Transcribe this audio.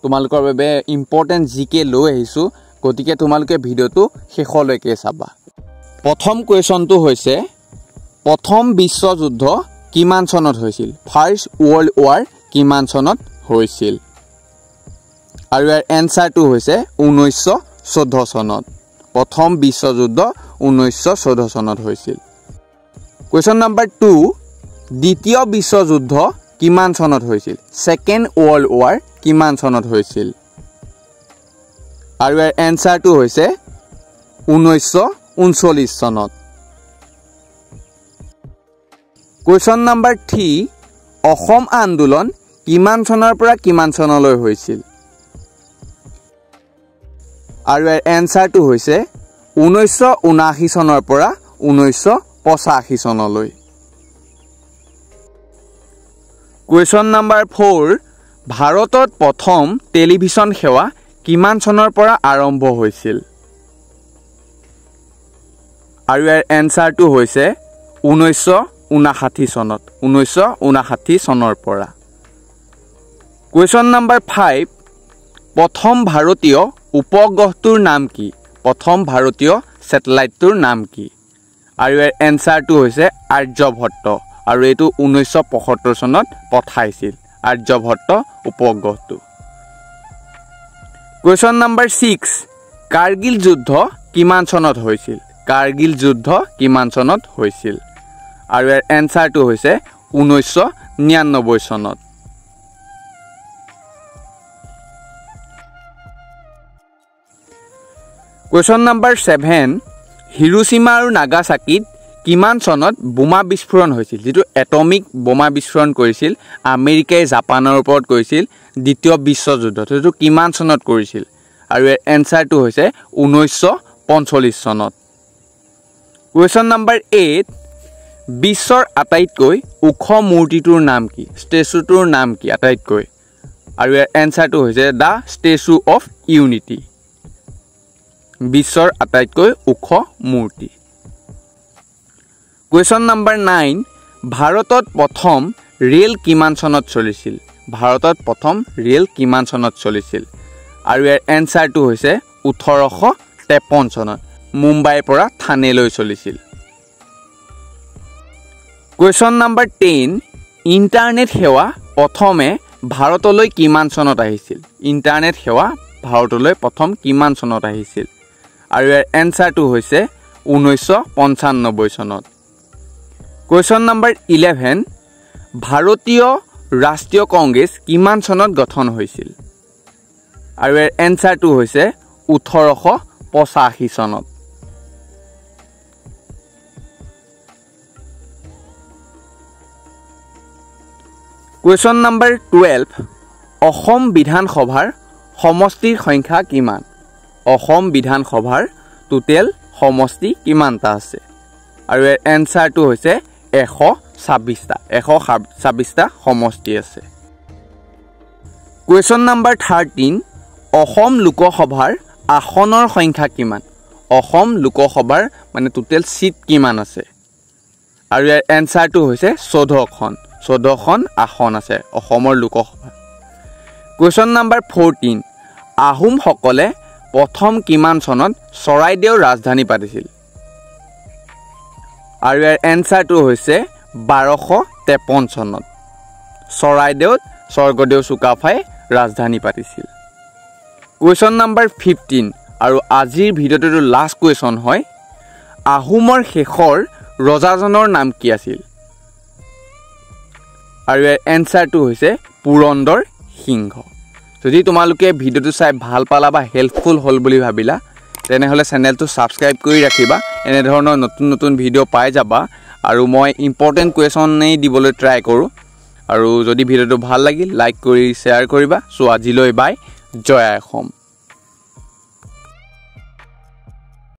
তোমালোকৰ বাবে ইম্পৰ্টেন্ট জিকে লৈ আহিছো গতিকে তোমালোকে ভিডিওটো শেষলৈকে চাবা প্ৰথম কোৱেশ্যনটো হৈছে প্ৰথম বিশ্বযুদ্ধ কিমান চনত হৈছিল ফাৰ্ষ্ট ওয়াৰ্ল্ড ওয়াৰ কিমান চনত হৈছিল আৰু ইয়াৰ এনসাৰটো হৈছে 1914 চনত প্ৰথম বিশ্বযুদ্ধ 1914 চনত হৈছিল কোৱেশ্যন নম্বৰ 2 দ্বিতীয় বিশ্বযুদ্ধ কিমান চনত হৈছিল সেকেন্ড ওয়াৰ্ল্ড ওয়াৰ কিমান চনত হৈছিল আৰু ইয়াৰ এনসাৰটো হৈছে 1939 চনত কোৱেশ্যন নম্বৰ 3 অসম আন্দোলন কিমান চনৰ পৰা কিমান চনলৈ হৈছিল আৰু ইয়াৰ এনসাৰটো হৈছে 1979 চনৰ পৰা 1985 চনলৈ কোৱেশ্যন নম্বৰ 4 ভাৰতত প্ৰথম টেলিভিছন সেৱা কিমান চনৰ পৰা আৰম্ভ হৈছিল আৰু ইয়াৰ এনসাৰটো হৈছে 1959 চনত 1959 চনৰ পৰা কোৱেশ্যন নম্বৰ 5 প্ৰথম ভাৰতীয় উপগ্ৰহটোৰ নাম কি প্ৰথম ভাৰতীয় স্যাটেলাইটটোৰ নাম কি আৰু ইয়াৰ এনসাৰটো হৈছে আৰ্যভট্ট আৰু এটো 1975 চনত পঠাইছিল আৰ্যভট্ট উপগ্ৰহটো কোৱেশ্যন নম্বৰ 6 কাৰ্গিল যুদ্ধ কিমান চনত হৈছিল কাৰ্গিল যুদ্ধ কিমান চনত হৈছিল আৰু ইয়াৰ এনসাৰটো হৈছে 1999 চনত কোৱেশ্যন নম্বৰ 7 হিৰোশ্বিমা আৰু নাগাসাকিত কিমান চনত বোমা বিস্ফোৰণ হৈছিল যেটো এটমিক বোমা বিস্ফোৰণ কৰিছিল আমেৰিকাই জাপানৰ ওপৰত কৰিছিল দ্বিতীয় বিশ্বযুদ্ধত যেটো কিমান চনত কৰিছিল আৰু ইয়াৰ এনসাৰটো হৈছে 1945 চনত কোৱেশ্যন নম্বৰ 8 বিশ্বৰ আটাইতকৈ ওখ মূৰ্তিটোৰ নাম কি ষ্টেচুটোৰ নাম কি আটাইতকৈ আৰু ইয়াৰ এনসাৰটো হৈছে দা ষ্টেচু অফ ইউনিটি বিশ্বৰ আটাইতকৈ ওখ মূৰ্তি কোৱেশ্যন নম্বৰ 9 ভাৰতত প্ৰথম ৰেল কিমান চনত চলিছিল ভাৰতত প্ৰথম ৰেল কিমান চনত চলিছিল আৰু ইয়াৰ এনসাৰটো হৈছে 1853 চনত মুম্বাইৰ পৰা থানেলৈ চলিছিল কোৱেশ্যন নম্বৰ 10 ইন্টাৰনেট সেৱা প্ৰথমে ভাৰতলৈ কিমান চনত আহিছিল ইন্টাৰনেট সেৱা ভাৰতলৈ প্ৰথম কিমান চনত আহিছিল আৰু ইয়াৰ এনসাৰটো হৈছে 1995 চনত কোৱেশ্যন নম্বৰ 11 ভাৰতীয় ৰাষ্ট্ৰীয় কংগ্ৰেছ কিমান চনত গঠন হৈছিল আৰু ইয়াৰ এনসাৰটো হৈছে 1885 চনত কোৱেশ্যন নম্বৰ 12 অসম বিধানসভাৰ সমষ্টিৰ সংখ্যা কিমান অসম বিধানসভাৰ টোটেল সমষ্টি কিমানটা আছে আৰু ইয়াৰ এনসাৰটো হৈছে 126টা সমষ্টি আছে কোৱেশ্যন নম্বৰ 13 অসম লোকসভাৰ আসনৰ সংখ্যা কিমান অসম লোকসভাৰ মানে টোটেল সিট কিমান আছে আৰু ইয়াৰ এনসাৰটো হৈছে 14খন আসন আছে অসমৰ লোকসভা কোৱেশ্যন নম্বৰ 14 আহোম সকলে প্ৰথম কিমান চনত চৰাইদেউ ৰাজধানী পাতিছিল আৰু ইয়াৰ এনসাৰটো হৈছে 1253 চনত চৰাইদেউত স্বৰ্গদেউ চুকাফাই ৰাজধানী পাতিছিল কোৱেশ্যন নম্বৰ 15 আৰু আজিৰ ভিডিওটো লাষ্ট কোৱেশ্যন হয় আহোমৰ শেষৰ ৰজাজনৰ নাম কি আছিল আৰু ইয়াৰ এনসাৰটো হৈছে পুৰন্দৰ সিংহ যদি তোমালোকে ভিডিওটো চাই ভাল পালা বা হেল্পফুল হল বুলি ভাবিলা তেনেহলে চেনেলটো সাবস্ক্ৰাইব কৰি ৰাখিবা এনে ধৰণৰ নতুন নতুন ভিডিও পাই যাবা আৰু মই ইম্পৰ্টেন্ট কোৱেশ্যন nei দিবলৈ ট্ৰাই কৰো আৰু যদি ভিডিওটো ভাল লাগিল লাইক কৰি শেয়াৰ কৰিবা সো আজিলৈ বাই জয় অসম